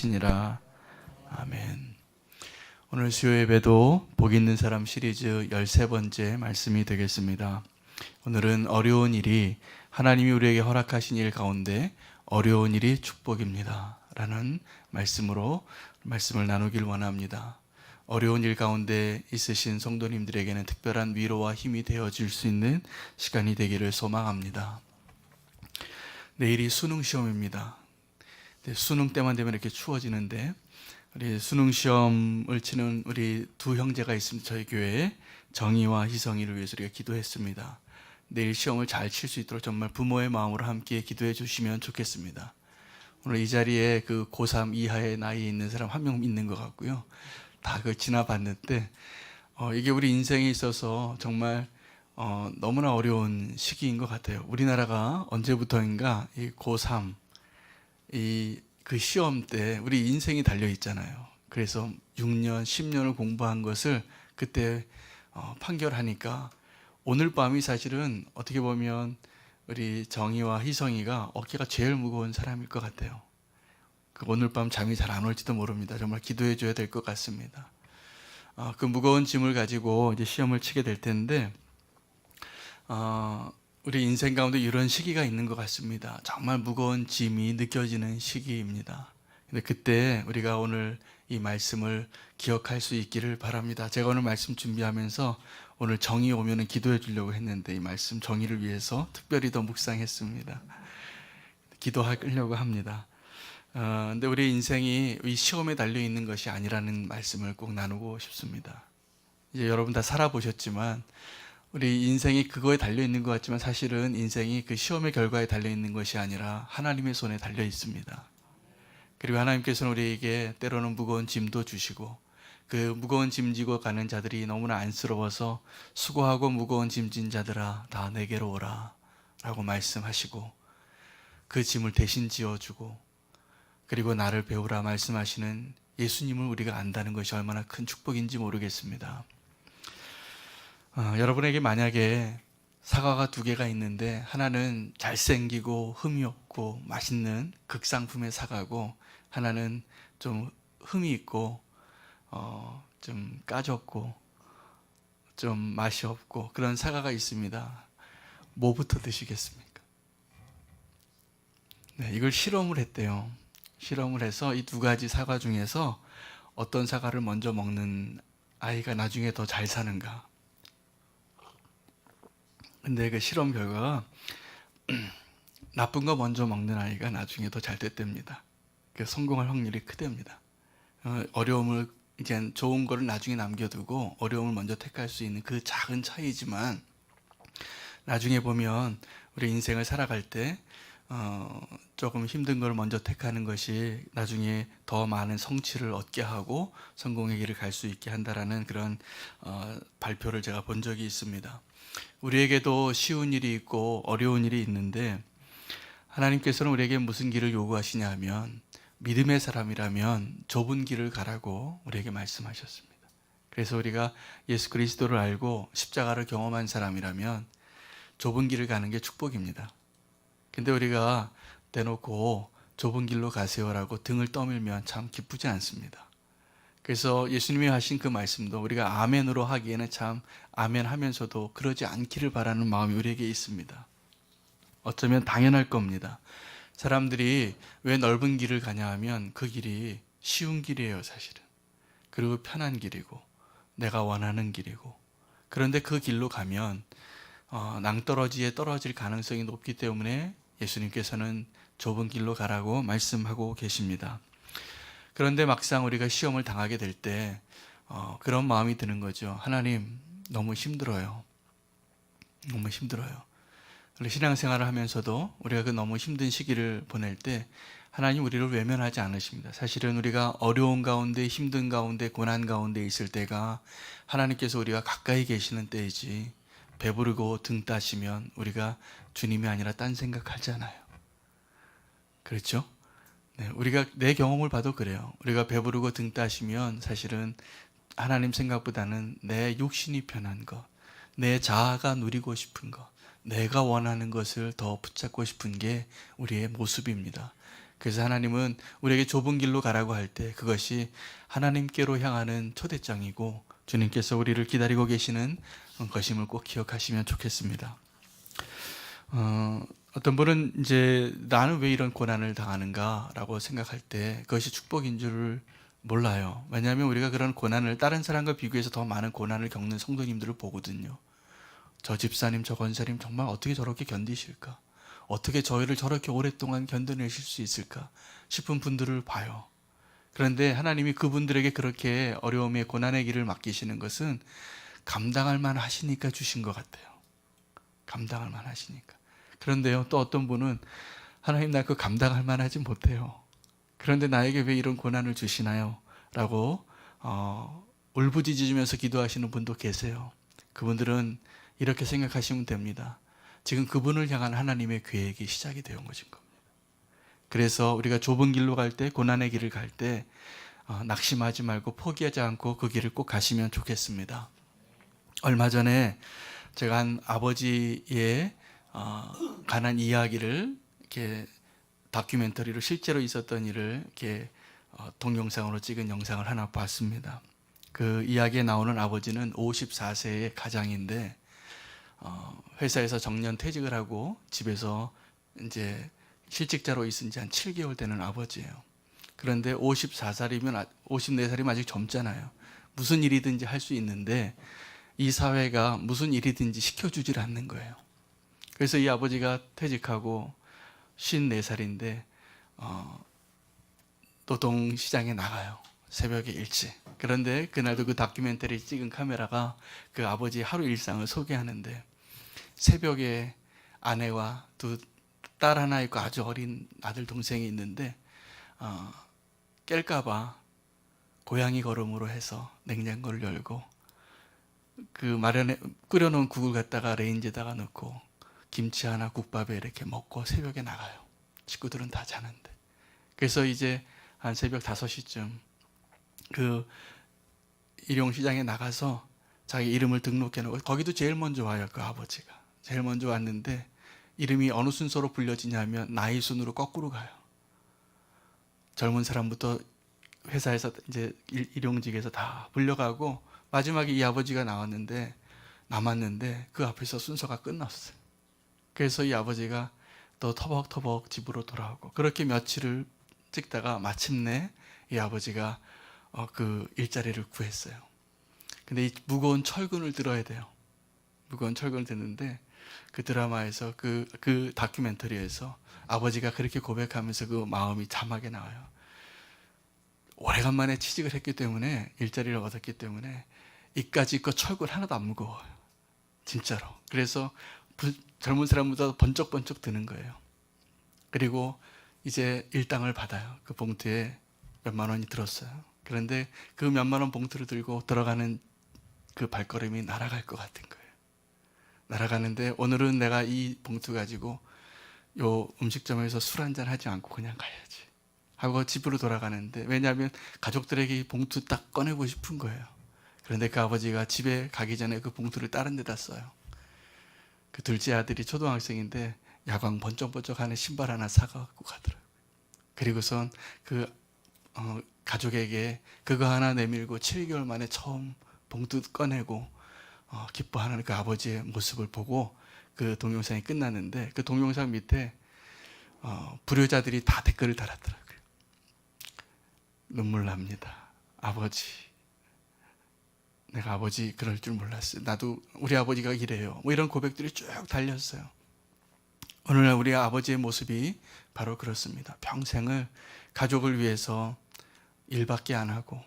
바칠지니라. 아멘. 오늘 수요 예배도 복 있는 사람 시리즈 13번째 말씀이 되겠습니다. 오늘은 어려운 일이 하나님이 우리에게 허락하신 일 가운데 어려운 일이 축복입니다 라는 말씀으로 말씀을 나누길 원합니다. 어려운 일 가운데 있으신 성도님들에게는 특별한 위로와 힘이 되어질 수 있는 시간이 되기를 소망합니다. 내일이 수능 시험입니다. 수능 때만 되면 이렇게 추워지는데 우리 수능 시험을 치는 우리 두 형제가 있습니다. 저희 교회에 정희와 희성이를 위해서 우리가 기도했습니다. 내일 시험을 잘 칠 수 있도록 정말 부모의 마음으로 함께 기도해 주시면 좋겠습니다. 오늘 이 자리에 그 고3 이하의 나이에 있는 사람 한 명 있는 것 같고요. 다 그 지나봤는데 이게 우리 인생에 있어서 정말 너무나 어려운 시기인 것 같아요. 우리나라가 언제부터인가 이 고3 그 시험 때 우리 인생이 달려 있잖아요. 그래서 6년, 10년을 공부한 것을 그때 판결하니까 오늘 밤이 사실은 어떻게 보면 우리 정희와 희성이가 어깨가 제일 무거운 사람일 것 같아요. 오늘 밤 잠이 잘 안 올지도 모릅니다. 정말 기도해 줘야 될 것 같습니다. 그 무거운 짐을 가지고 이제 시험을 치게 될 텐데 우리 인생 가운데 이런 시기가 있는 것 같습니다. 정말 무거운 짐이 느껴지는 시기입니다. 근데 그때 우리가 오늘 이 말씀을 기억할 수 있기를 바랍니다. 제가 오늘 말씀 준비하면서 오늘 정의 오면은 기도해 주려고 했는데 이 말씀 정의를 위해서 특별히 더 묵상했습니다. 기도하려고 합니다. 근데 우리 인생이 이 시험에 달려 있는 것이 아니라는 말씀을 꼭 나누고 싶습니다. 이제 여러분 다 살아보셨지만 우리 인생이 그거에 달려 있는 것 같지만 사실은 인생이 그 시험의 결과에 달려 있는 것이 아니라 하나님의 손에 달려 있습니다. 그리고 하나님께서는 우리에게 때로는 무거운 짐도 주시고 그 무거운 짐 지고 가는 자들이 너무나 안쓰러워서 수고하고 무거운 짐진 자들아 다 내게로 오라 라고 말씀하시고 그 짐을 대신 지어주고 그리고 나를 배우라 말씀하시는 예수님을 우리가 안다는 것이 얼마나 큰 축복인지 모르겠습니다. 여러분에게 만약에 사과가 2개가 있는데 하나는 잘생기고 흠이 없고 맛있는 극상품의 사과고 하나는 좀 흠이 있고 좀 까졌고 좀 맛이 없고 그런 사과가 있습니다. 뭐부터 드시겠습니까? 네, 이걸 실험을 했대요. 실험을 해서 이 2가지 사과 중에서 어떤 사과를 먼저 먹는 아이가 나중에 더 잘 사는가. 근데 그 실험 결과가 나쁜 거 먼저 먹는 아이가 나중에 더 잘 됐답니다. 성공할 확률이 크답니다. 어려움을 이제 좋은 거를 나중에 남겨두고 어려움을 먼저 택할 수 있는 그 작은 차이지만 나중에 보면 우리 인생을 살아갈 때 조금 힘든 걸 먼저 택하는 것이 나중에 더 많은 성취를 얻게 하고 성공의 길을 갈 수 있게 한다라는 그런 발표를 제가 본 적이 있습니다. 우리에게도 쉬운 일이 있고 어려운 일이 있는데 하나님께서는 우리에게 무슨 길을 요구하시냐 하면 믿음의 사람이라면 좁은 길을 가라고 우리에게 말씀하셨습니다. 그래서 우리가 예수 그리스도를 알고 십자가를 경험한 사람이라면 좁은 길을 가는 게 축복입니다. 근데 우리가 대놓고 좁은 길로 가세요라고 등을 떠밀면 참 기쁘지 않습니다. 그래서 예수님이 하신 그 말씀도 우리가 아멘으로 하기에는 참 아멘 하면서도 그러지 않기를 바라는 마음이 우리에게 있습니다. 어쩌면 당연할 겁니다. 사람들이 왜 넓은 길을 가냐 하면 그 길이 쉬운 길이에요, 사실은. 그리고 편한 길이고 내가 원하는 길이고 그런데 그 길로 가면 낭떠러지에 떨어질 가능성이 높기 때문에 예수님께서는 좁은 길로 가라고 말씀하고 계십니다. 그런데 막상 우리가 시험을 당하게 될 때 그런 마음이 드는 거죠. 하나님 너무 힘들어요. 너무 힘들어요. 신앙생활을 하면서도 우리가 그 너무 힘든 시기를 보낼 때 하나님 우리를 외면하지 않으십니다. 사실은 우리가 어려운 가운데 힘든 가운데 고난 가운데 있을 때가 하나님께서 우리가 가까이 계시는 때이지 배부르고 등 따시면 우리가 주님이 아니라 딴 생각하잖아요. 그렇죠? 네, 우리가 내 경험을 봐도 그래요. 우리가 배부르고 등 따시면 사실은 하나님 생각보다는 내 육신이 편한 것, 내 자아가 누리고 싶은 것, 내가 원하는 것을 더 붙잡고 싶은 게 우리의 모습입니다. 그래서 하나님은 우리에게 좁은 길로 가라고 할 때 그것이 하나님께로 향하는 초대장이고 주님께서 우리를 기다리고 계시는 것임을 꼭 기억하시면 좋겠습니다. 어떤 분은 이제 나는 왜 이런 고난을 당하는가라고 생각할 때 그것이 축복인 줄을 몰라요. 왜냐하면 우리가 그런 고난을 다른 사람과 비교해서 더 많은 고난을 겪는 성도님들을 보거든요. 저 집사님, 저 권사님 정말 어떻게 저렇게 견디실까? 어떻게 저희를 저렇게 오랫동안 견뎌내실 수 있을까 싶은 분들을 봐요. 그런데 하나님이 그분들에게 그렇게 어려움의 고난의 길을 맡기시는 것은 감당할 만하시니까 주신 것 같아요. 감당할 만하시니까. 그런데요, 또 어떤 분은 하나님 나 그 감당할 만하지 못해요. 그런데 나에게 왜 이런 고난을 주시나요? 라고 울부짖으면서 기도하시는 분도 계세요. 그분들은 이렇게 생각하시면 됩니다. 지금 그분을 향한 하나님의 계획이 시작이 되어 온 것인 겁니다. 그래서 우리가 좁은 길로 갈 때, 고난의 길을 갈 때 낙심하지 말고 포기하지 않고 그 길을 꼭 가시면 좋겠습니다. 얼마 전에 제가 한 아버지의 관한 이야기를 이렇게 다큐멘터리로 실제로 있었던 일을 이렇게 동영상으로 찍은 영상을 하나 봤습니다. 그 이야기에 나오는 아버지는 54세의 가장인데 회사에서 정년 퇴직을 하고 집에서 이제 실직자로 있은 지 한 7개월 되는 아버지예요. 그런데 54살이면 54살이면 아직 젊잖아요. 무슨 일이든지 할 수 있는데 이 사회가 무슨 일이든지 시켜주질 않는 거예요. 그래서 이 아버지가 퇴직하고 54살인데 노동시장에 나가요. 새벽에 일찍. 그런데 그날도 그 다큐멘터리 찍은 카메라가 그 아버지의 하루 일상을 소개하는데 새벽에 아내와 두 딸 하나 있고 아주 어린 아들 동생이 있는데 깰까봐 고양이 걸음으로 해서 냉장고를 열고 그 끓여놓은 국을 갖다가 레인지에다가 넣고 김치 하나 국밥에 이렇게 먹고 새벽에 나가요. 식구들은 다 자는데. 그래서 이제 한 새벽 5시쯤 그 일용시장에 나가서 자기 이름을 등록해 놓고 거기도 제일 먼저 와요. 그 아버지가 제일 먼저 왔는데 이름이 어느 순서로 불려지냐면 나이 순으로 거꾸로 가요. 젊은 사람부터 회사에서 이제 일용직에서 다 불려가고 마지막에 이 아버지가 남았는데 그 앞에서 순서가 끝났어요. 그래서 이 아버지가 또 터벅터벅 집으로 돌아오고 그렇게 며칠을 찍다가 마침내 이 아버지가 그 일자리를 구했어요. 근데 이 무거운 철근을 들어야 돼요. 무거운 철근을 드는데 그 드라마에서 그 다큐멘터리에서 아버지가 그렇게 고백하면서 그 마음이 자막에 나와요. 오래간만에 취직을 했기 때문에 일자리를 얻었기 때문에 이까지 거 철근 하나도 안 무거워요. 진짜로. 그래서 젊은 사람보다 번쩍번쩍 드는 거예요. 그리고 이제 일당을 받아요. 그 봉투에 몇만 원이 들었어요. 그런데 그 몇만 원 봉투를 들고 들어가는 그 발걸음이 날아갈 것 같은 거예요. 날아가는데 오늘은 내가 이 봉투 가지고 요 음식점에서 술 한잔 하지 않고 그냥 가야지 하고 집으로 돌아가는데 왜냐하면 가족들에게 이 봉투 딱 꺼내고 싶은 거예요. 그런데 그 아버지가 집에 가기 전에 그 봉투를 다른 데다 써요. 그 둘째 아들이 초등학생인데 야광 번쩍번쩍하는 신발 하나 사갖고 가더라고요. 그리고선 그 가족에게 그거 하나 내밀고 7개월 만에 처음 봉투 꺼내고 기뻐하는 그 아버지의 모습을 보고 그 동영상이 끝났는데 그 동영상 밑에 불효자들이 다 댓글을 달았더라고요. 눈물 납니다. 아버지, 내가 아버지 그럴 줄 몰랐어요. 나도 우리 아버지가 이래요. 뭐 이런 고백들이 쭉 달렸어요. 오늘날 우리 아버지의 모습이 바로 그렇습니다. 평생을 가족을 위해서 일밖에 안 하고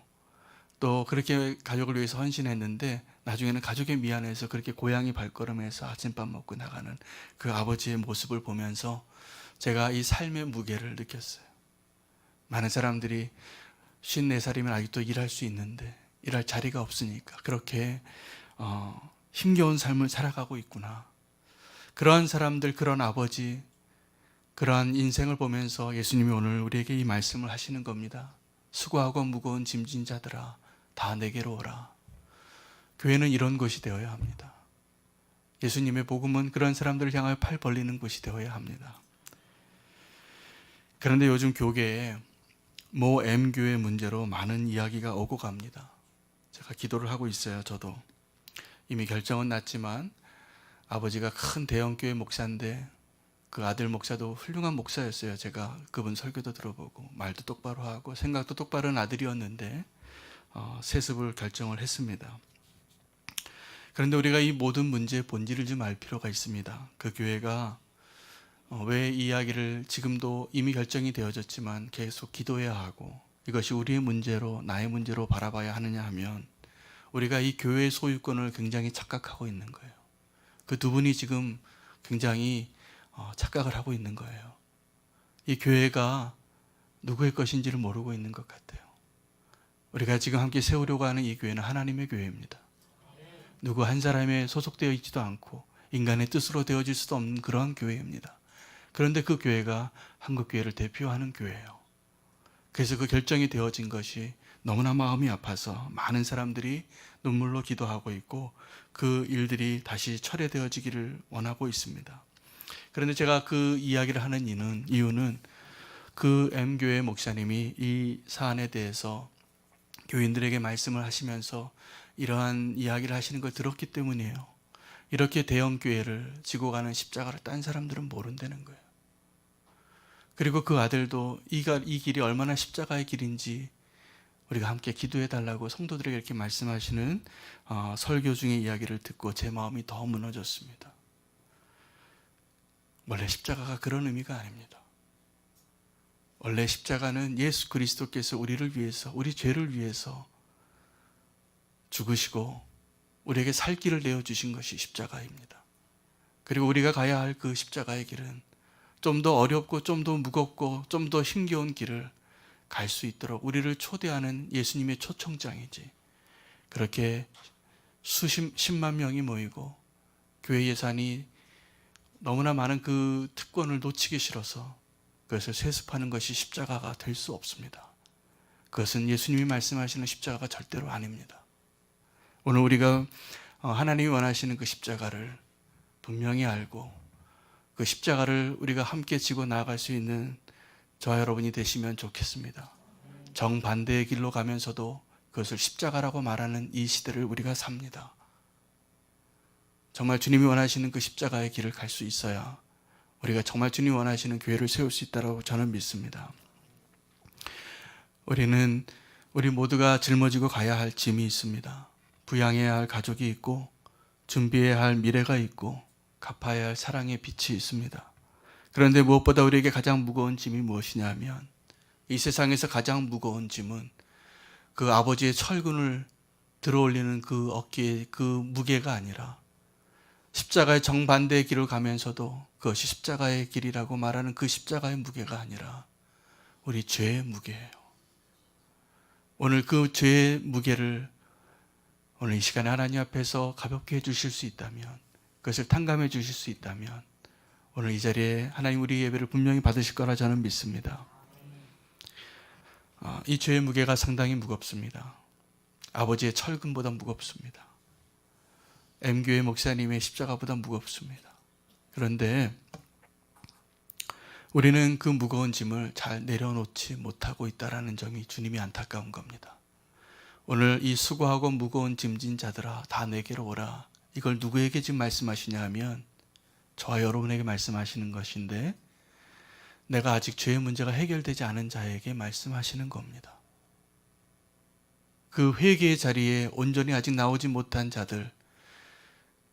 또 그렇게 가족을 위해서 헌신했는데 나중에는 가족에 미안해서 그렇게 고양이 발걸음에서 아침밥 먹고 나가는 그 아버지의 모습을 보면서 제가 이 삶의 무게를 느꼈어요. 많은 사람들이 54살이면 아직도 일할 수 있는데 일할 자리가 없으니까 그렇게 힘겨운 삶을 살아가고 있구나. 그러한 사람들, 그런 아버지, 그러한 인생을 보면서 예수님이 오늘 우리에게 이 말씀을 하시는 겁니다. 수고하고 무거운 짐진 자들아 다 내게로 오라. 교회는 이런 곳이 되어야 합니다. 예수님의 복음은 그런 사람들을 향하여 팔 벌리는 곳이 되어야 합니다. 그런데 요즘 교계에 모 M교회 문제로 많은 이야기가 오고 갑니다. 제가 기도를 하고 있어요. 저도 이미 결정은 났지만 아버지가 큰 대형교회 목사인데 그 아들 목사도 훌륭한 목사였어요. 제가 그분 설교도 들어보고 말도 똑바로 하고 생각도 똑바른 아들이었는데 세습을 결정을 했습니다. 그런데 우리가 이 모든 문제의 본질을 좀 알 필요가 있습니다. 그 교회가 왜 이 이야기를 지금도 이미 결정이 되어졌지만 계속 기도해야 하고 이것이 우리의 문제로 나의 문제로 바라봐야 하느냐 하면 우리가 이 교회의 소유권을 굉장히 착각하고 있는 거예요. 그 두 분이 지금 굉장히 착각을 하고 있는 거예요. 이 교회가 누구의 것인지를 모르고 있는 것 같아요. 우리가 지금 함께 세우려고 하는 이 교회는 하나님의 교회입니다. 누구 한 사람에 소속되어 있지도 않고 인간의 뜻으로 되어질 수도 없는 그러한 교회입니다. 그런데 그 교회가 한국교회를 대표하는 교회예요. 그래서 그 결정이 되어진 것이 너무나 마음이 아파서 많은 사람들이 눈물로 기도하고 있고 그 일들이 다시 철회되어지기를 원하고 있습니다. 그런데 제가 그 이야기를 하는 이유는 그 M교회 목사님이 이 사안에 대해서 교인들에게 말씀을 하시면서 이러한 이야기를 하시는 걸 들었기 때문이에요. 이렇게 대형 교회를 지고 가는 십자가를 딴 사람들은 모른다는 거예요. 그리고 그 아들도 이 길이 얼마나 십자가의 길인지 우리가 함께 기도해 달라고 성도들에게 이렇게 말씀하시는 설교 중의 이야기를 듣고 제 마음이 더 무너졌습니다. 원래 십자가가 그런 의미가 아닙니다. 원래 십자가는 예수 그리스도께서 우리를 위해서, 우리 죄를 위해서 죽으시고 우리에게 살 길을 내어주신 것이 십자가입니다. 그리고 우리가 가야 할 그 십자가의 길은 좀 더 어렵고 좀 더 무겁고 좀 더 힘겨운 길을 갈 수 있도록 우리를 초대하는 예수님의 초청장이지, 그렇게 십만 명이 모이고 교회 예산이 너무나 많은 그 특권을 놓치기 싫어서 그것을 세습하는 것이 십자가가 될 수 없습니다. 그것은 예수님이 말씀하시는 십자가가 절대로 아닙니다. 오늘 우리가 하나님이 원하시는 그 십자가를 분명히 알고 그 십자가를 우리가 함께 지고 나아갈 수 있는 저와 여러분이 되시면 좋겠습니다. 정반대의 길로 가면서도 그것을 십자가라고 말하는 이 시대를 우리가 삽니다. 정말 주님이 원하시는 그 십자가의 길을 갈 수 있어야 우리가 정말 주님이 원하시는 교회를 세울 수 있다고 저는 믿습니다. 우리 모두가 짊어지고 가야 할 짐이 있습니다. 부양해야 할 가족이 있고 준비해야 할 미래가 있고 갚아야 할 사랑의 빛이 있습니다. 그런데 무엇보다 우리에게 가장 무거운 짐이 무엇이냐 하면 이 세상에서 가장 무거운 짐은 그 아버지의 철근을 들어올리는 그 어깨의 그 무게가 아니라 십자가의 정반대의 길을 가면서도 그것이 십자가의 길이라고 말하는 그 십자가의 무게가 아니라 우리 죄의 무게예요. 오늘 그 죄의 무게를 오늘 이 시간에 하나님 앞에서 가볍게 해주실 수 있다면, 그것을 탕감해 주실 수 있다면 오늘 이 자리에 하나님 우리 예배를 분명히 받으실 거라 저는 믿습니다. 이 죄의 무게가 상당히 무겁습니다. 아버지의 철근보다 무겁습니다. M교회 목사님의 십자가보다 무겁습니다. 그런데 우리는 그 무거운 짐을 잘 내려놓지 못하고 있다는 점이 주님이 안타까운 겁니다. 오늘 이 수고하고 무거운 짐진 자들아 다 내게로 오라, 이걸 누구에게 지금 말씀하시냐 하면 저와 여러분에게 말씀하시는 것인데, 내가 아직 죄의 문제가 해결되지 않은 자에게 말씀하시는 겁니다. 그 회개의 자리에 온전히 아직 나오지 못한 자들,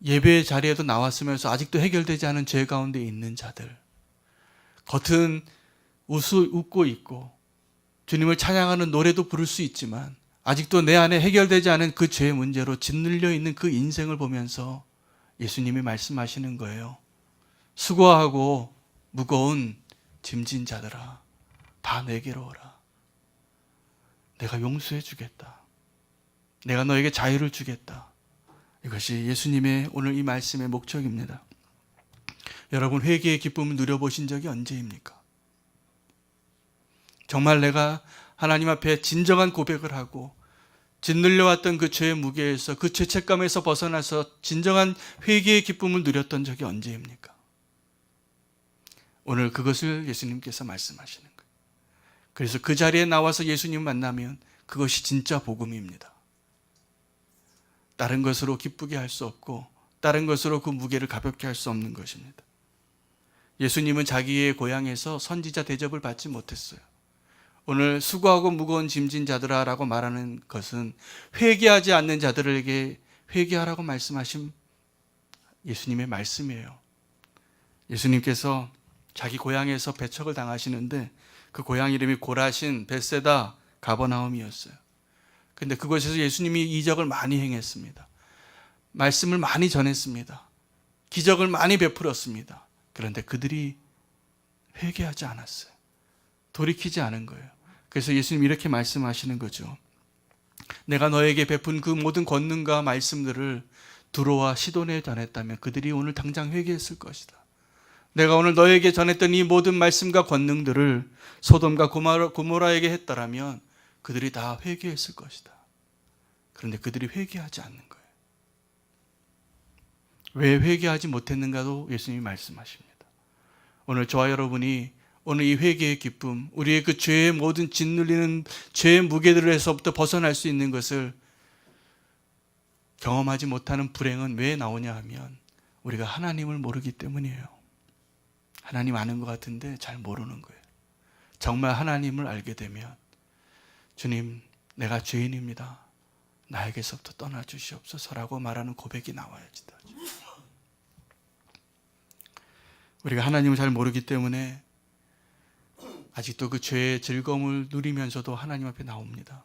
예배의 자리에도 나왔으면서 아직도 해결되지 않은 죄 가운데 있는 자들, 겉은 웃고 있고 주님을 찬양하는 노래도 부를 수 있지만 아직도 내 안에 해결되지 않은 그 죄의 문제로 짓눌려 있는 그 인생을 보면서 예수님이 말씀하시는 거예요. 수고하고 무거운 짐진 자들아 다 내게로 오라. 내가 용서해 주겠다. 내가 너에게 자유를 주겠다. 이것이 예수님의 오늘 이 말씀의 목적입니다. 여러분, 회개의 기쁨을 누려보신 적이 언제입니까? 정말 내가 하나님 앞에 진정한 고백을 하고 짓눌려왔던 그 죄의 무게에서, 그 죄책감에서 벗어나서 진정한 회개의 기쁨을 누렸던 적이 언제입니까? 오늘 그것을 예수님께서 말씀하시는 거예요. 그래서 그 자리에 나와서 예수님 만나면 그것이 진짜 복음입니다. 다른 것으로 기쁘게 할 수 없고 다른 것으로 그 무게를 가볍게 할 수 없는 것입니다. 예수님은 자기의 고향에서 선지자 대접을 받지 못했어요. 오늘 수고하고 무거운 짐진 자들아 라고 말하는 것은 회개하지 않는 자들에게 회개하라고 말씀하신 예수님의 말씀이에요. 예수님께서 자기 고향에서 배척을 당하시는데 그 고향 이름이 고라신, 벳세다, 가버나움이었어요. 근데 그곳에서 예수님이 이적을 많이 행했습니다. 말씀을 많이 전했습니다. 기적을 많이 베풀었습니다. 그런데 그들이 회개하지 않았어요. 돌이키지 않은 거예요. 그래서 예수님이 이렇게 말씀하시는 거죠. 내가 너에게 베푼 그 모든 권능과 말씀들을 두로와 시돈에 전했다면 그들이 오늘 당장 회개했을 것이다. 내가 오늘 너에게 전했던 이 모든 말씀과 권능들을 소돔과 고모라에게 했더라면 그들이 다 회개했을 것이다. 그런데 그들이 회개하지 않는 거예요. 왜 회개하지 못했는가도 예수님이 말씀하십니다. 오늘 저와 여러분이 오늘 이 회개의 기쁨, 우리의 그 죄의 모든 짓눌리는 죄의 무게들에서부터 벗어날 수 있는 것을 경험하지 못하는 불행은 왜 나오냐 하면 우리가 하나님을 모르기 때문이에요. 하나님 아는 것 같은데 잘 모르는 거예요. 정말 하나님을 알게 되면 주님, 내가 죄인입니다. 나에게서부터 떠나주시옵소서라고 말하는 고백이 나와야지. 우리가 하나님을 잘 모르기 때문에 아직도 그 죄의 즐거움을 누리면서도 하나님 앞에 나옵니다.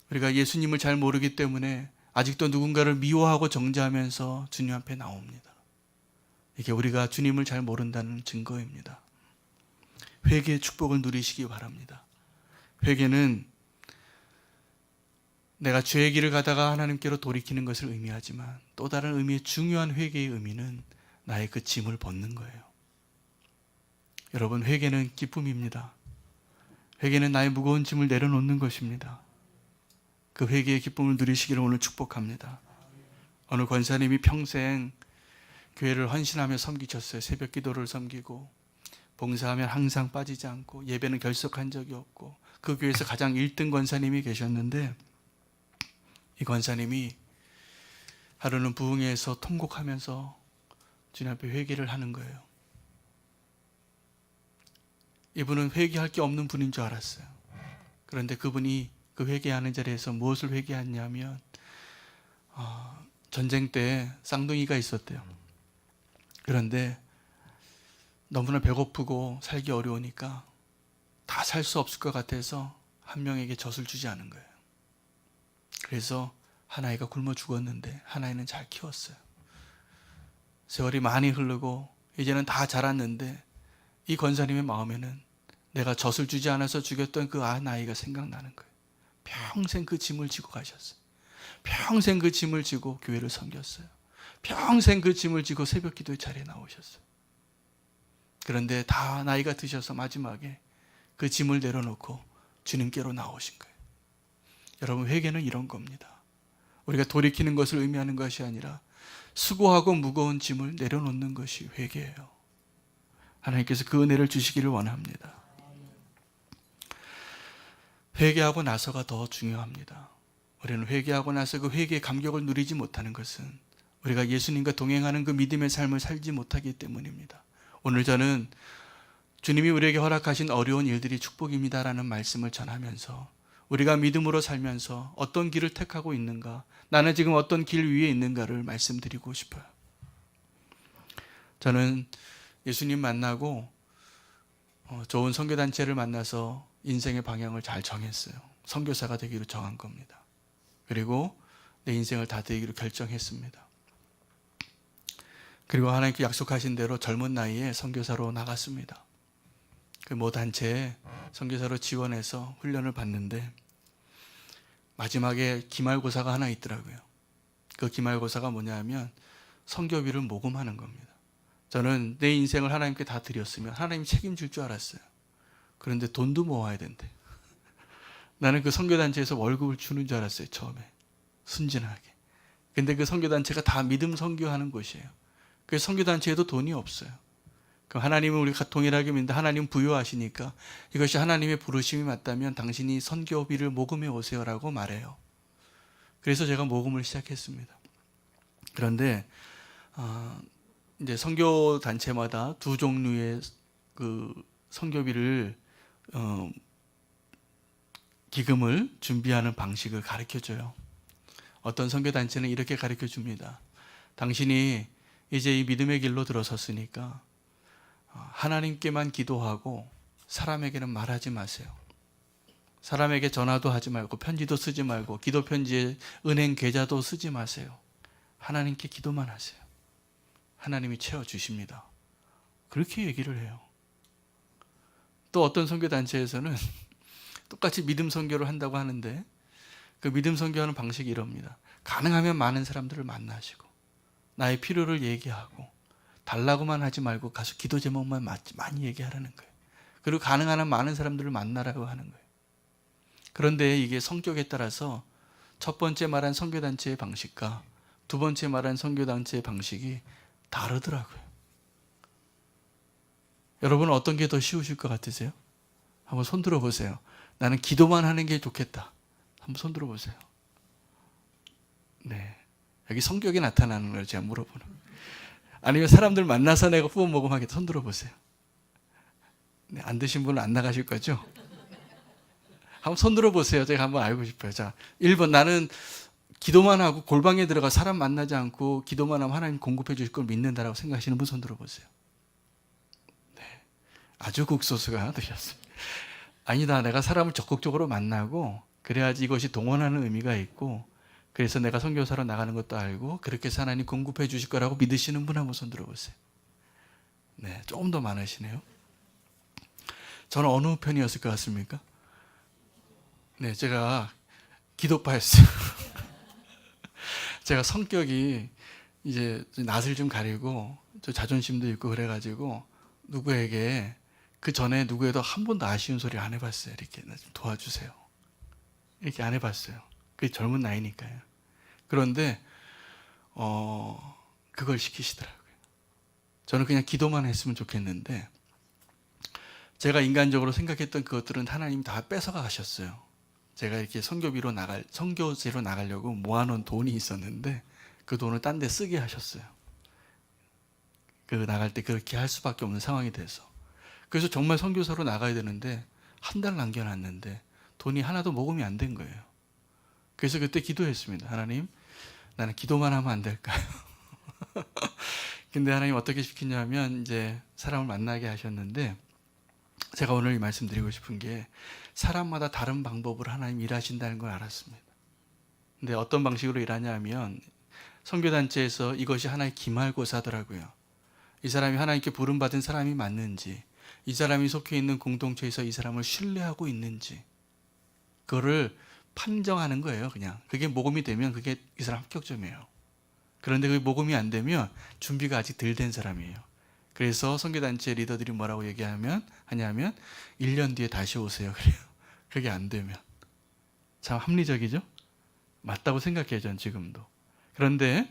우리가 예수님을 잘 모르기 때문에 아직도 누군가를 미워하고 정죄하면서 주님 앞에 나옵니다. 이게 우리가 주님을 잘 모른다는 증거입니다. 회개의 축복을 누리시기 바랍니다. 회개는 내가 죄의 길을 가다가 하나님께로 돌이키는 것을 의미하지만 또 다른 의미의 중요한 회개의 의미는 나의 그 짐을 벗는 거예요. 여러분, 회개는 기쁨입니다. 회개는 나의 무거운 짐을 내려놓는 것입니다. 그 회개의 기쁨을 누리시기를 오늘 축복합니다. 어느 권사님이 평생 교회를 헌신하며 섬기셨어요. 새벽 기도를 섬기고 봉사하면 항상 빠지지 않고 예배는 결석한 적이 없고 그 교회에서 가장 1등 권사님이 계셨는데 이 권사님이 하루는 부흥회에서 통곡하면서 주님 앞에 회개를 하는 거예요. 이분은 회개할 게 없는 분인 줄 알았어요. 그런데 그분이 그 회개하는 자리에서 무엇을 회개했냐면 전쟁 때 쌍둥이가 있었대요. 그런데 너무나 배고프고 살기 어려우니까 다 살 수 없을 것 같아서 한 명에게 젖을 주지 않은 거예요. 그래서 한 아이가 굶어 죽었는데 한 아이는 잘 키웠어요. 세월이 많이 흐르고 이제는 다 자랐는데 이 권사님의 마음에는 내가 젖을 주지 않아서 죽였던 그 아이가 생각나는 거예요. 평생 그 짐을 지고 가셨어요. 평생 그 짐을 지고 교회를 섬겼어요. 평생 그 짐을 지고 새벽 기도의 자리에 나오셨어요. 그런데 다 나이가 드셔서 마지막에 그 짐을 내려놓고 주님께로 나오신 거예요. 여러분, 회개는 이런 겁니다. 우리가 돌이키는 것을 의미하는 것이 아니라 수고하고 무거운 짐을 내려놓는 것이 회개예요. 하나님께서 그 은혜를 주시기를 원합니다. 회개하고 나서가 더 중요합니다. 우리는 회개하고 나서 그 회개의 감격을 누리지 못하는 것은 우리가 예수님과 동행하는 그 믿음의 삶을 살지 못하기 때문입니다. 오늘 저는 주님이 우리에게 허락하신 어려운 일들이 축복입니다라는 말씀을 전하면서 우리가 믿음으로 살면서 어떤 길을 택하고 있는가, 나는 지금 어떤 길 위에 있는가를 말씀드리고 싶어요. 저는 예수님 만나고 좋은 선교단체를 만나서 인생의 방향을 잘 정했어요. 선교사가 되기로 정한 겁니다. 그리고 내 인생을 다 드리기로 결정했습니다. 그리고 하나님께 약속하신 대로 젊은 나이에 선교사로 나갔습니다. 그 모 단체에 선교사로 지원해서 훈련을 받는데 마지막에 기말고사가 하나 있더라고요. 그 기말고사가 뭐냐 하면 선교비를 모금하는 겁니다. 저는 내 인생을 하나님께 다 드렸으면 하나님이 책임질 줄 알았어요. 그런데 돈도 모아야 된대. 나는 그 선교단체에서 월급을 주는 줄 알았어요. 처음에 순진하게. 근데 그 선교단체가 다 믿음 선교하는 곳이에요. 그 선교단체에도 돈이 없어요. 그럼 하나님은 우리가 동일하게 믿는데 하나님은 부유하시니까 이것이 하나님의 부르심이 맞다면 당신이 선교비를 모금해 오세요라고 말해요. 그래서 제가 모금을 시작했습니다. 그런데 이제 선교 단체마다 두 종류의 그 선교비를 기금을 준비하는 방식을 가르쳐 줘요. 어떤 선교 단체는 이렇게 가르쳐 줍니다. 당신이 이제 이 믿음의 길로 들어섰으니까 하나님께만 기도하고 사람에게는 말하지 마세요. 사람에게 전화도 하지 말고 편지도 쓰지 말고 기도 편지에 은행 계좌도 쓰지 마세요. 하나님께 기도만 하세요. 하나님이 채워주십니다. 그렇게 얘기를 해요. 또 어떤 선교단체에서는 똑같이 믿음 선교를 한다고 하는데 그 믿음 선교하는 방식이 이럽니다. 가능하면 많은 사람들을 만나시고 나의 필요를 얘기하고 달라고만 하지 말고 가서 기도 제목만 많이 얘기하라는 거예요. 그리고 가능한 한 많은 사람들을 만나라고 하는 거예요. 그런데 이게 성격에 따라서 첫 번째 말한 선교단체의 방식과 두 번째 말한 선교단체의 방식이 다르더라고요. 여러분은 어떤 게 더 쉬우실 것 같으세요? 한번 손 들어보세요. 나는 기도만 하는 게 좋겠다. 한번 손 들어보세요. 네, 여기 성격이 나타나는 걸 제가 물어보는 거예요. 아니면 사람들 만나서 내가 후원 모금하겠다. 손 들어보세요. 네, 안 드신 분은 안 나가실 거죠? 한번 손 들어보세요. 제가 한번 알고 싶어요. 자, 1번 나는 기도만 하고 골방에 들어가 사람 만나지 않고 기도만 하면 하나님 공급해 주실 걸 믿는다라고 생각하시는 분 손 들어보세요. 네, 아주 극소수가 되셨습니다. 아니다, 내가 사람을 적극적으로 만나고 그래야지 이것이 동원하는 의미가 있고 그래서 내가 선교사로 나가는 것도 알고 그렇게 해서 하나님 공급해 주실 거라고 믿으시는 분 한번 손 들어보세요. 네, 조금 더 많으시네요. 저는 어느 편이었을 것 같습니까? 네, 제가 기도파였어요. 제가 성격이 이제 낯을 좀 가리고 저 자존심도 있고 그래가지고 누구에게 그 전에 누구에도 한 번도 아쉬운 소리 안 해봤어요. 이렇게 나 좀 도와주세요. 이렇게 안 해봤어요. 그게 젊은 나이니까요. 그런데 그걸 시키시더라고요. 저는 그냥 기도만 했으면 좋겠는데 제가 인간적으로 생각했던 그것들은 하나님이 다 뺏어가 가셨어요. 제가 이렇게 선교제로 나가려고 모아놓은 돈이 있었는데 그 돈을 딴 데 쓰게 하셨어요. 그 나갈 때 그렇게 할 수밖에 없는 상황이 돼서. 그래서 정말 선교사로 나가야 되는데 한 달 남겨놨는데 돈이 하나도 모금이 안 된 거예요. 그래서 그때 기도했습니다. 하나님, 나는 기도만 하면 안 될까요? 근데 하나님 어떻게 시키냐면 이제 사람을 만나게 하셨는데 제가 오늘 이 말씀드리고 싶은 게 사람마다 다른 방법으로 하나님 일하신다는 걸 알았습니다. 근데 어떤 방식으로 일하냐 하면 선교단체에서 이것이 하나의 기말고사더라고요. 이 사람이 하나님께 부름받은 사람이 맞는지, 이 사람이 속해 있는 공동체에서 이 사람을 신뢰하고 있는지 그거를 판정하는 거예요. 그냥 그게 모금이 되면 그게 이 사람 합격점이에요. 그런데 그게 모금이 안 되면 준비가 아직 덜 된 사람이에요. 그래서 선교단체 리더들이 뭐라고 하냐면 1년 뒤에 다시 오세요. 그래요. 그게 안 되면. 참 합리적이죠? 맞다고 생각해요. 전 지금도. 그런데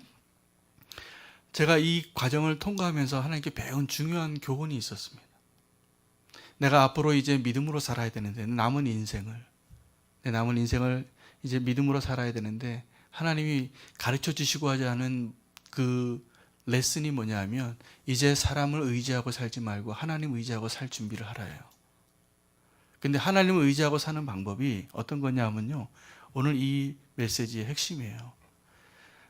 제가 이 과정을 통과하면서 하나님께 배운 중요한 교훈이 있었습니다. 내가 앞으로 이제 믿음으로 살아야 되는데 내 남은 인생을 이제 믿음으로 살아야 되는데 하나님이 가르쳐 주시고 하지 않은 그 레슨이 뭐냐면 이제 사람을 의지하고 살지 말고 하나님 의지하고 살 준비를 하라예요. 근데 하나님을 의지하고 사는 방법이 어떤 거냐면요, 오늘 이 메시지의 핵심이에요.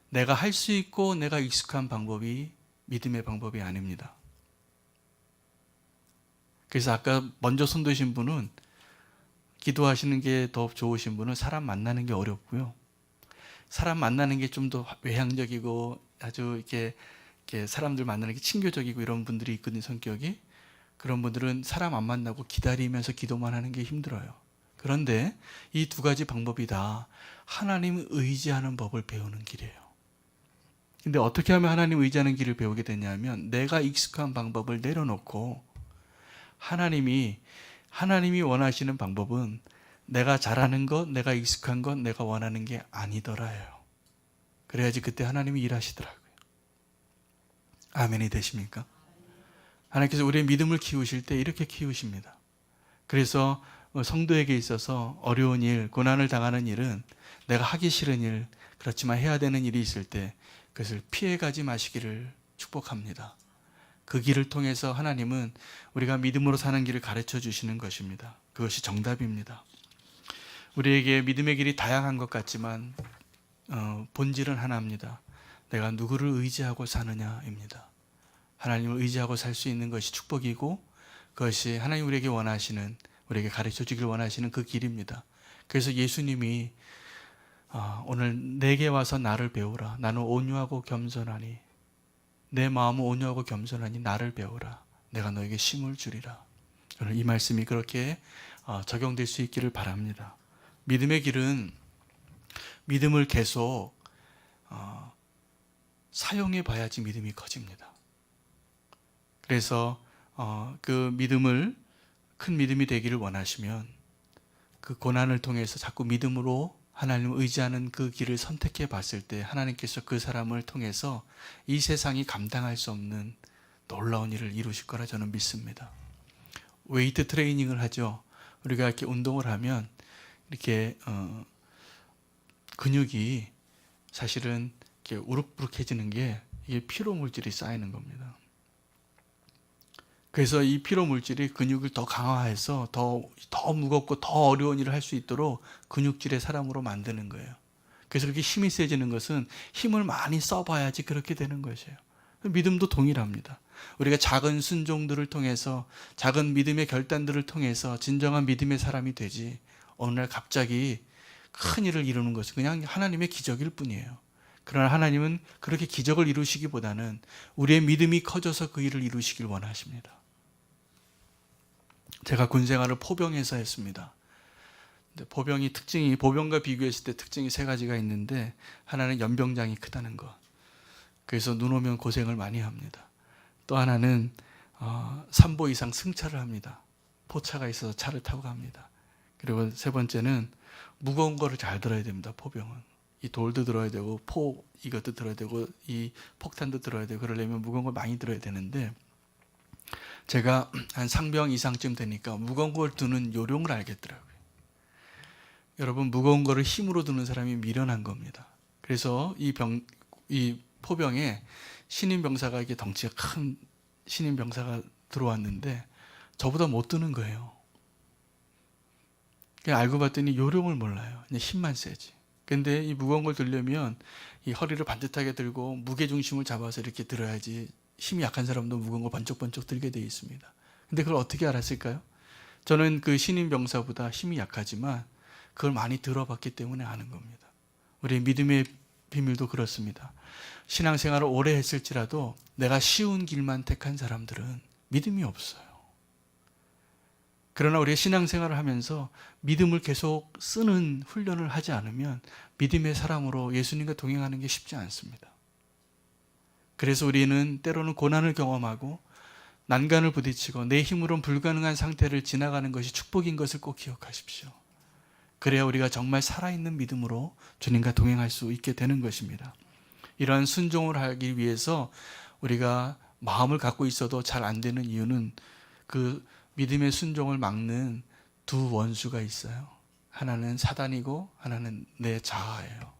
내가 할 수 있고 내가 익숙한 방법이 믿음의 방법이 아닙니다. 그래서 아까 먼저 손 드신 분은 기도하시는 게 더 좋으신 분은 사람 만나는 게 어렵고요. 사람 만나는 게 좀 더 외향적이고 아주 이렇게 사람들 만나는 게 친교적이고 이런 분들이 있거든요, 성격이. 그런 분들은 사람 안 만나고 기다리면서 기도만 하는 게 힘들어요. 그런데 이 두 가지 방법이 다 하나님을 의지하는 법을 배우는 길이에요. 근데 어떻게 하면 하나님 의지하는 길을 배우게 되냐면 내가 익숙한 방법을 내려놓고 하나님이 원하시는 방법은 내가 잘하는 것, 내가 익숙한 것, 내가 원하는 게 아니더라요. 그래야지 그때 하나님이 일하시더라고요. 아멘이 되십니까? 하나님께서 우리의 믿음을 키우실 때 이렇게 키우십니다. 그래서 성도에게 있어서 어려운 일, 고난을 당하는 일은 내가 하기 싫은 일, 그렇지만 해야 되는 일이 있을 때 그것을 피해가지 마시기를 축복합니다. 그 길을 통해서 하나님은 우리가 믿음으로 사는 길을 가르쳐 주시는 것입니다. 그것이 정답입니다. 우리에게 믿음의 길이 다양한 것 같지만 본질은 하나입니다. 내가 누구를 의지하고 사느냐입니다. 하나님을 의지하고 살 수 있는 것이 축복이고 그것이 하나님 우리에게 원하시는, 우리에게 가르쳐 주길 원하시는 그 길입니다. 그래서 예수님이 오늘 내게 와서 나를 배우라. 나는 온유하고 겸손하니, 내 마음은 온유하고 겸손하니 나를 배우라. 내가 너에게 쉼을 주리라. 저는 이 말씀이 그렇게 적용될 수 있기를 바랍니다. 믿음의 길은 믿음을 계속 사용해 봐야지 믿음이 커집니다. 그래서 그 믿음을, 큰 믿음이 되기를 원하시면 그 고난을 통해서 자꾸 믿음으로 하나님을 의지하는 그 길을 선택해 봤을 때 하나님께서 그 사람을 통해서 이 세상이 감당할 수 없는 놀라운 일을 이루실 거라 저는 믿습니다. 웨이트 트레이닝을 하죠. 우리가 이렇게 운동을 하면 이렇게 근육이 사실은 이렇게 우룩부룩해지는 게 이게 피로 물질이 쌓이는 겁니다. 그래서 이 피로 물질이 근육을 더 강화해서 더 무겁고 더 어려운 일을 할 수 있도록 근육질의 사람으로 만드는 거예요. 그래서 그렇게 힘이 세지는 것은 힘을 많이 써봐야지 그렇게 되는 것이에요. 믿음도 동일합니다. 우리가 작은 순종들을 통해서, 작은 믿음의 결단들을 통해서 진정한 믿음의 사람이 되지, 어느 날 갑자기 큰 일을 이루는 것은 그냥 하나님의 기적일 뿐이에요. 그러나 하나님은 그렇게 기적을 이루시기보다는 우리의 믿음이 커져서 그 일을 이루시길 원하십니다. 제가 군 생활을 포병에서 했습니다. 근데 포병이 특징이, 보병과 비교했을 때 특징이 세 가지가 있는데, 하나는 연병장이 크다는 것. 그래서 눈 오면 고생을 많이 합니다. 또 하나는 3보 이상 승차를 합니다. 포차가 있어서 차를 타고 갑니다. 그리고 세 번째는 무거운 거를 잘 들어야 됩니다. 포병은 이 돌도 들어야 되고 이것도 들어야 되고 이 폭탄도 들어야 되고, 그러려면 무거운 걸 많이 들어야 되는데, 제가 한 상병 이상쯤 되니까 무거운 걸 드는 요령을 알겠더라고요. 여러분, 무거운 거를 힘으로 드는 사람이 미련한 겁니다. 그래서 이 포병에 신임 병사가, 이게 덩치가 큰 신임 병사가 들어왔는데 저보다 못 드는 거예요. 알고 봤더니 요령을 몰라요. 그냥 힘만 세지. 근데 이 무거운 걸 들려면 이 허리를 반듯하게 들고 무게 중심을 잡아서 이렇게 들어야지 힘이 약한 사람도 무거운 걸 번쩍번쩍 들게 되어 있습니다. 근데 그걸 어떻게 알았을까요? 저는 그 신임 병사보다 힘이 약하지만 그걸 많이 들어봤기 때문에 아는 겁니다. 우리 믿음의 비밀도 그렇습니다. 신앙생활을 오래 했을지라도 내가 쉬운 길만 택한 사람들은 믿음이 없어요. 그러나 우리가 신앙생활을 하면서 믿음을 계속 쓰는 훈련을 하지 않으면 믿음의 사람으로 예수님과 동행하는 게 쉽지 않습니다. 그래서 우리는 때로는 고난을 경험하고 난간을 부딪히고 내 힘으로는 불가능한 상태를 지나가는 것이 축복인 것을 꼭 기억하십시오. 그래야 우리가 정말 살아있는 믿음으로 주님과 동행할 수 있게 되는 것입니다. 이러한 순종을 하기 위해서 우리가 마음을 갖고 있어도 잘 안 되는 이유는 그 믿음의 순종을 막는 두 원수가 있어요. 하나는 사단이고 하나는 내 자아예요.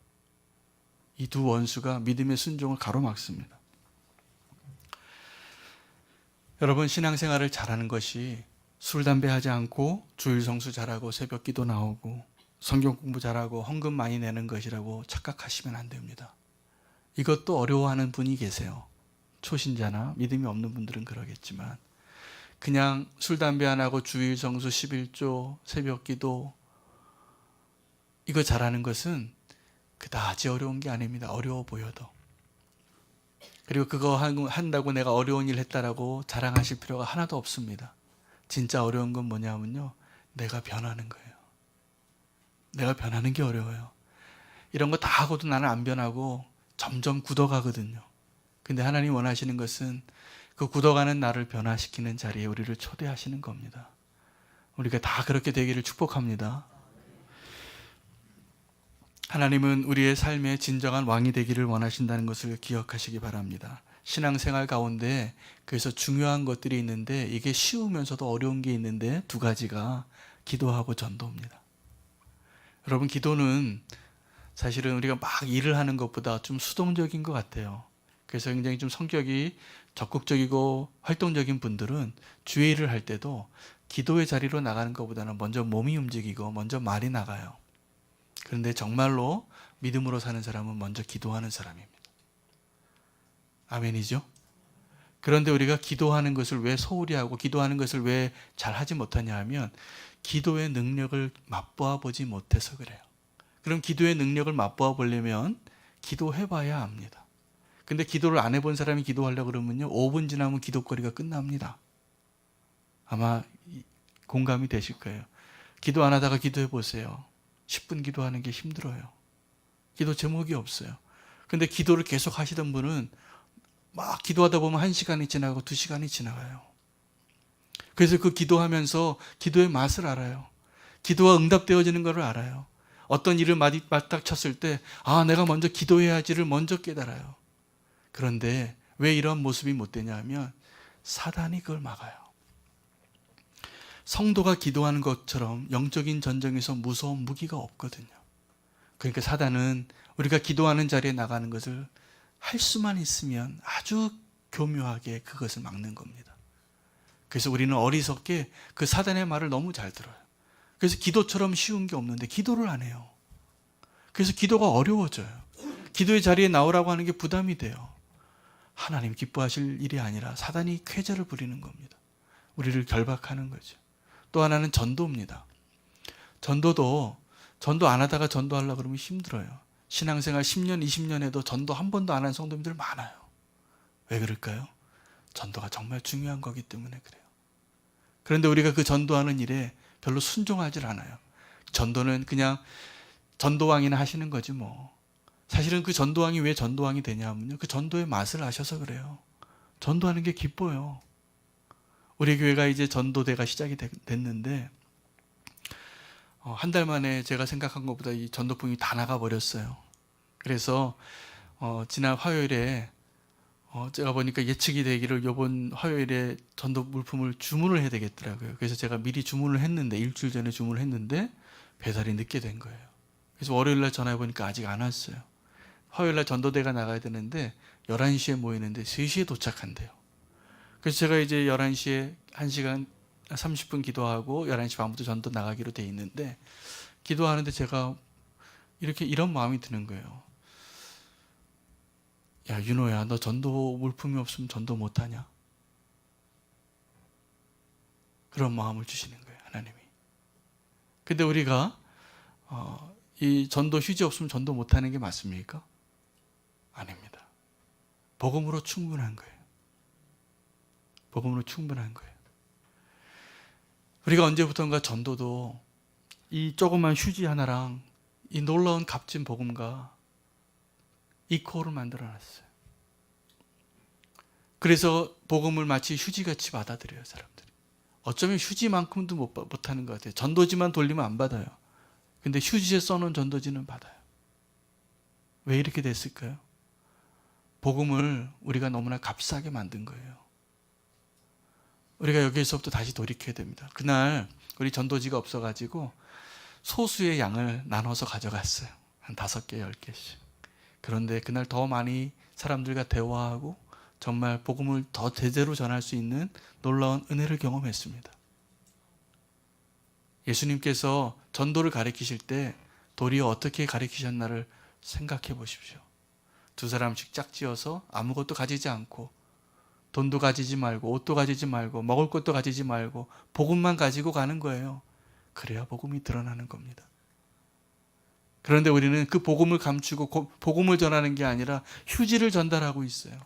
이 두 원수가 믿음의 순종을 가로막습니다. 여러분, 신앙생활을 잘하는 것이 술, 담배 하지 않고 주일 성수 잘하고 새벽 기도 나오고 성경 공부 잘하고 헌금 많이 내는 것이라고 착각하시면 안 됩니다. 이것도 어려워하는 분이 계세요. 초신자나 믿음이 없는 분들은 그러겠지만, 그냥 술, 담배 안 하고 주일 성수 11조 새벽 기도 이거 잘하는 것은 그다지 어려운 게 아닙니다. 어려워 보여도. 그리고 그거 한다고 내가 어려운 일 했다라고 자랑하실 필요가 하나도 없습니다. 진짜 어려운 건 뭐냐면요, 내가 변하는 거예요. 내가 변하는 게 어려워요. 이런 거 다 하고도 나는 안 변하고 점점 굳어가거든요. 근데 하나님 원하시는 것은 그 굳어가는 나를 변화시키는 자리에 우리를 초대하시는 겁니다. 우리가 다 그렇게 되기를 축복합니다. 하나님은 우리의 삶의 진정한 왕이 되기를 원하신다는 것을 기억하시기 바랍니다. 신앙생활 가운데 그래서 중요한 것들이 있는데 이게 쉬우면서도 어려운 게 있는데 두 가지가 기도하고 전도입니다. 여러분, 기도는 사실은 우리가 막 일을 하는 것보다 좀 수동적인 것 같아요. 그래서 굉장히 좀 성격이 적극적이고 활동적인 분들은 주의 일을 할 때도 기도의 자리로 나가는 것보다는 먼저 몸이 움직이고 먼저 말이 나가요. 그런데 정말로 믿음으로 사는 사람은 먼저 기도하는 사람입니다. 아멘이죠? 그런데 우리가 기도하는 것을 왜 소홀히 하고 기도하는 것을 왜 잘하지 못하냐 하면 기도의 능력을 맛보아 보지 못해서 그래요. 그럼 기도의 능력을 맛보아 보려면 기도해봐야 합니다. 근데 기도를 안 해본 사람이 기도하려고 그러면요, 5분 지나면 기도거리가 끝납니다. 아마 공감이 되실 거예요. 기도 안 하다가 기도해 보세요. 10분 기도하는 게 힘들어요. 기도 제목이 없어요. 근데 기도를 계속 하시던 분은 막 기도하다 보면 1시간이 지나고 2시간이 지나가요. 그래서 그 기도하면서 기도의 맛을 알아요. 기도가 응답되어지는 것을 알아요. 어떤 일을 맞닥쳤을 때 내가 먼저 기도해야지를 먼저 깨달아요. 그런데 왜 이런 모습이 못 되냐 하면 사단이 그걸 막아요. 성도가 기도하는 것처럼 영적인 전쟁에서 무서운 무기가 없거든요. 그러니까 사단은 우리가 기도하는 자리에 나가는 것을 할 수만 있으면 아주 교묘하게 그것을 막는 겁니다. 그래서 우리는 어리석게 그 사단의 말을 너무 잘 들어요. 그래서 기도처럼 쉬운 게 없는데 기도를 안 해요. 그래서 기도가 어려워져요. 기도의 자리에 나오라고 하는 게 부담이 돼요. 하나님 기뻐하실 일이 아니라 사단이 쾌재를 부리는 겁니다. 우리를 결박하는 거죠. 또 하나는 전도입니다. 전도 안 하다가 전도하려고 그러면 힘들어요. 신앙생활 10년, 20년 해도 전도 한 번도 안 한 성도님들 많아요. 왜 그럴까요? 전도가 정말 중요한 거기 때문에 그래요. 그런데 우리가 그 전도하는 일에 별로 순종하지 않아요. 전도는 그냥 전도왕이나 하시는 거지 뭐. 사실은 그 전도왕이 왜 전도왕이 되냐 하면요, 그 전도의 맛을 아셔서 그래요. 전도하는 게 기뻐요. 우리 교회가 이제 전도대가 시작이 됐는데 한 달 만에 제가 생각한 것보다 이 전도품이 다 나가버렸어요. 그래서 지난 화요일에 제가 보니까 예측이 되기를 이번 화요일에 전도 물품을 주문을 해야 되겠더라고요. 그래서 제가 미리 주문을 했는데, 일주일 전에 주문을 했는데 배달이 늦게 된 거예요. 그래서 월요일날 전화해 보니까 아직 안 왔어요. 화요일날 전도대가 나가야 되는데 11시에 모이는데 3시에 도착한대요. 그래서 제가 이제 11시에 1시간 30분 기도하고 11시 반부터 전도 나가기로 돼 있는데, 기도하는데 제가 이런 마음이 드는 거예요. 야, 윤호야, 너 전도 물품이 없으면 전도 못하냐? 그런 마음을 주시는 거예요, 하나님이. 근데 우리가 이 전도 휴지 없으면 전도 못하는 게 맞습니까? 아닙니다. 복음으로 충분한 거예요. 복음으로 충분한 거예요. 우리가 언제부턴가 전도도 이 조그만 휴지 하나랑 이 놀라운 값진 복음과 이코를 만들어놨어요. 그래서 복음을 마치 휴지같이 받아들여요, 사람들이. 어쩌면 휴지만큼도 못하는 것 같아요. 전도지만 돌리면 안 받아요. 근데 휴지에 써놓은 전도지는 받아요. 왜 이렇게 됐을까요? 복음을 우리가 너무나 값싸게 만든 거예요. 우리가 여기에서부터 다시 돌이켜야 됩니다. 그날 우리 전도지가 없어가지고 소수의 양을 나눠서 가져갔어요. 한 5개, 10개씩. 그런데 그날 더 많이 사람들과 대화하고 정말 복음을 더 제대로 전할 수 있는 놀라운 은혜를 경험했습니다. 예수님께서 전도를 가르치실 때 도리어 어떻게 가르치셨나를 생각해 보십시오. 2사람씩 짝지어서 아무것도 가지지 않고, 돈도 가지지 말고, 옷도 가지지 말고, 먹을 것도 가지지 말고 복음만 가지고 가는 거예요. 그래야 복음이 드러나는 겁니다. 그런데 우리는 그 복음을 감추고 복음을 전하는 게 아니라 휴지를 전달하고 있어요.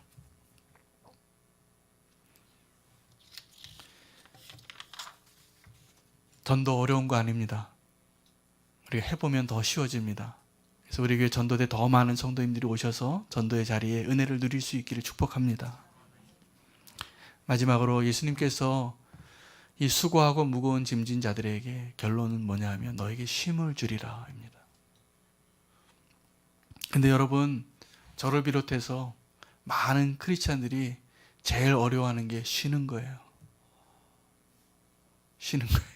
전도 어려운 거 아닙니다. 우리가 해보면 더 쉬워집니다. 그래서 우리 교회 전도대 더 많은 성도님들이 오셔서 전도의 자리에 은혜를 누릴 수 있기를 축복합니다. 마지막으로 예수님께서 이 수고하고 무거운 짐진 자들에게 결론은 뭐냐 하면 너에게 쉼을 주리라 입니다. 근데 여러분, 저를 비롯해서 많은 크리스찬들이 제일 어려워하는 게 쉬는 거예요. 쉬는 거예요.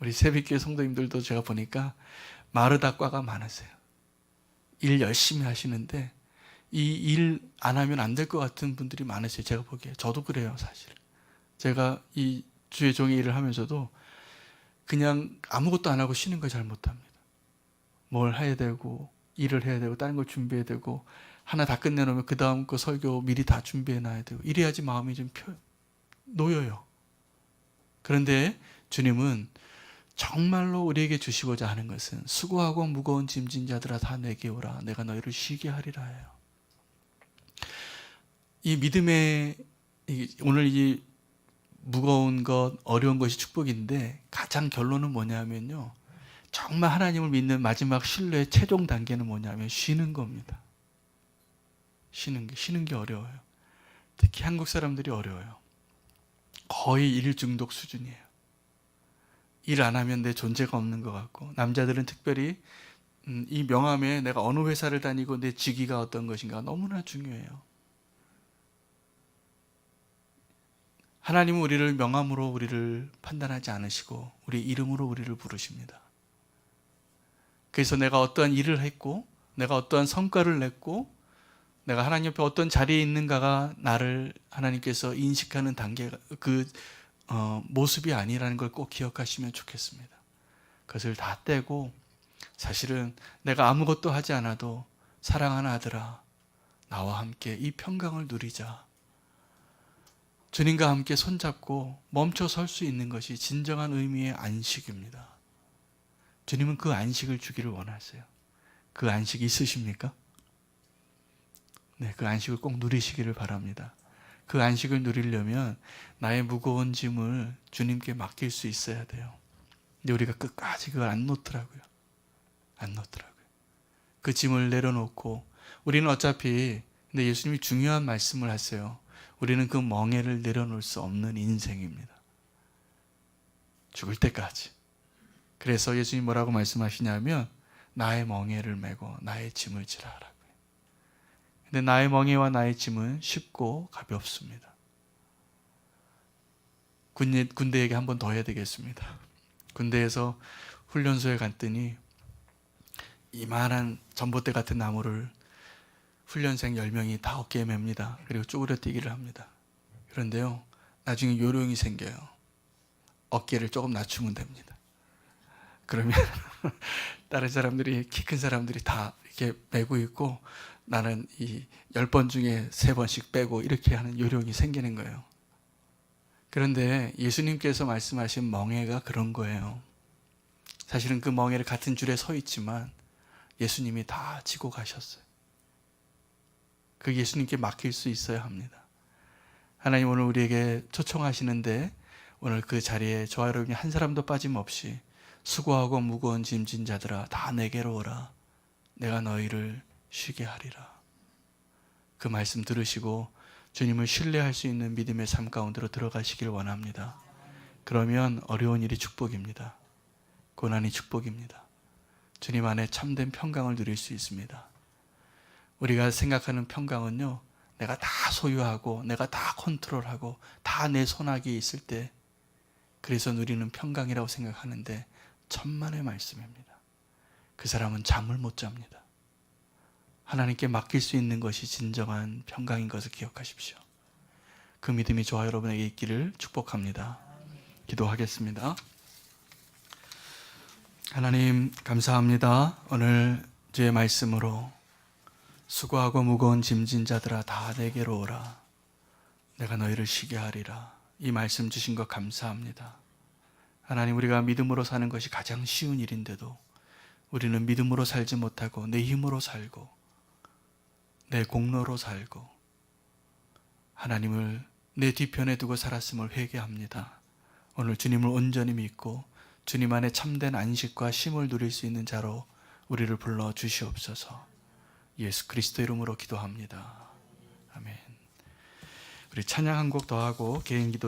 우리 새벽교회 성도님들도 제가 보니까 마르다과가 많으세요. 일 열심히 하시는데 이 일 안 하면 안 될 것 같은 분들이 많으세요. 제가 보기에. 저도 그래요, 사실. 제가 이 주의 종의 일을 하면서도 그냥 아무것도 안 하고 쉬는 걸 잘 못합니다. 뭘 해야 되고 일을 해야 되고 다른 걸 준비해야 되고 하나 다 끝내놓으면 그 다음 거 설교 미리 다 준비해놔야 되고 이래야지 마음이 좀 놓여요. 그런데 주님은 정말로 우리에게 주시고자 하는 것은 수고하고 무거운 짐진 자들아 다 내게 오라 내가 너희를 쉬게 하리라 해요. 이 믿음의 오늘 이 무거운 것 어려운 것이 축복인데 가장 결론은 뭐냐면요, 정말 하나님을 믿는 마지막 신뢰의 최종 단계는 뭐냐면 쉬는 겁니다. 쉬는 게 어려워요. 특히 한국 사람들이 어려워요. 거의 일 중독 수준이에요. 일 안 하면 내 존재가 없는 것 같고, 남자들은 특별히 이 명함에 내가 어느 회사를 다니고 내 직위가 어떤 것인가 너무나 중요해요. 하나님은 우리를 명함으로 우리를 판단하지 않으시고 우리 이름으로 우리를 부르십니다. 그래서 내가 어떠한 일을 했고 내가 어떠한 성과를 냈고 내가 하나님 옆에 어떤 자리에 있는가가 나를 하나님께서 인식하는 단계가 모습이 아니라는 걸 꼭 기억하시면 좋겠습니다. 그것을 다 떼고 사실은 내가 아무것도 하지 않아도 사랑하는 아들아 나와 함께 이 평강을 누리자. 주님과 함께 손잡고 멈춰 설 수 있는 것이 진정한 의미의 안식입니다. 주님은 그 안식을 주기를 원하세요. 그 안식이 있으십니까? 네, 그 안식을 꼭 누리시기를 바랍니다. 그 안식을 누리려면 나의 무거운 짐을 주님께 맡길 수 있어야 돼요. 근데 우리가 끝까지 그걸 안 놓더라고요. 그 짐을 내려놓고 우리는 어차피, 근데 예수님이 중요한 말씀을 하세요. 우리는 그 멍에를 내려놓을 수 없는 인생입니다. 죽을 때까지. 그래서 예수님이 뭐라고 말씀하시냐면 나의 멍에를 메고 나의 짐을 지라 하라고요. 근데 나의 멍에와 나의 짐은 쉽고 가볍습니다. 군대 얘기 한 번 더 해야 되겠습니다. 군대에서 훈련소에 갔더니 이만한 전봇대 같은 나무를 훈련생 10명이 다 어깨에 맵니다. 그리고 쪼그려 뛰기를 합니다. 그런데요, 나중에 요령이 생겨요. 어깨를 조금 낮추면 됩니다. 그러면 다른 사람들이, 키 큰 사람들이 다 이렇게 메고 있고 나는 이 10번 중에 3번씩 빼고 이렇게 하는 요령이 생기는 거예요. 그런데 예수님께서 말씀하신 멍에가 그런 거예요. 사실은 그 멍에를 같은 줄에 서 있지만 예수님이 다 지고 가셨어요. 그 예수님께 맡길 수 있어야 합니다. 하나님 오늘 우리에게 초청하시는데 오늘 그 자리에 저와 여러분이 한 사람도 빠짐없이 수고하고 무거운 짐진 자들아 다 내게로 오라 내가 너희를 쉬게 하리라. 그 말씀 들으시고 주님을 신뢰할 수 있는 믿음의 삶 가운데로 들어가시길 원합니다. 그러면 어려운 일이 축복입니다. 고난이 축복입니다. 주님 안에 참된 평강을 누릴 수 있습니다. 우리가 생각하는 평강은요, 내가 다 소유하고 내가 다 컨트롤하고 다 내 손아귀에 있을 때 그래서 누리는 평강이라고 생각하는데 천만의 말씀입니다. 그 사람은 잠을 못 잡니다. 하나님께 맡길 수 있는 것이 진정한 평강인 것을 기억하십시오. 그 믿음이 저와 여러분에게 있기를 축복합니다. 기도하겠습니다. 하나님 감사합니다. 오늘 주의 말씀으로 수고하고 무거운 짐진 자들아 다 내게로 오라 내가 너희를 쉬게 하리라. 이 말씀 주신 것 감사합니다. 하나님 우리가 믿음으로 사는 것이 가장 쉬운 일인데도 우리는 믿음으로 살지 못하고 내 힘으로 살고 내 공로로 살고 하나님을 내 뒤편에 두고 살았음을 회개합니다. 오늘 주님을 온전히 믿고 주님 안에 참된 안식과 쉼을 누릴 수 있는 자로 우리를 불러 주시옵소서. 예수 그리스도 이름으로 기도합니다. 아멘. 우리 찬양 한 곡 더 하고 개인 기도